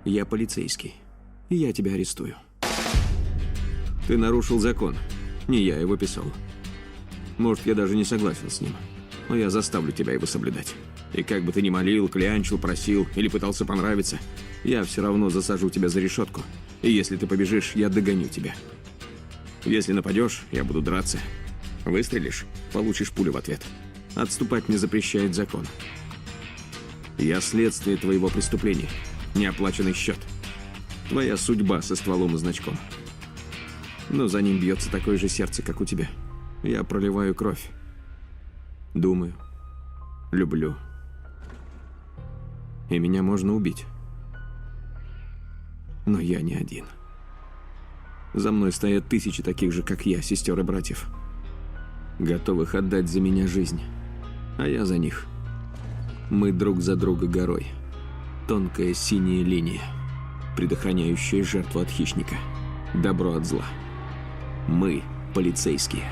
Я полицейский. И я тебя арестую. Ты нарушил закон. Не я его писал. Может, я даже не согласен с ним. Но я заставлю тебя его соблюдать. И как бы ты ни молил, клянчил, просил или пытался понравиться, я все равно засажу тебя за решетку. И если ты побежишь, я догоню тебя. Если нападешь, я буду драться. Выстрелишь, получишь пулю в ответ. Отступать мне запрещает закон. Я следствие твоего преступления. Неоплаченный счет. Твоя судьба со стволом и значком. Но за ним бьется такое же сердце, как у тебя. Я проливаю кровь. Думаю. Люблю. И меня можно убить. Но я не один. За мной стоят тысячи таких же, как я, сестер и братьев. Готовых отдать за меня жизнь. А я за них. Мы друг за друга горой. Тонкая синяя линия, предохраняющая жертву от хищника. Добро от зла. Мы полицейские.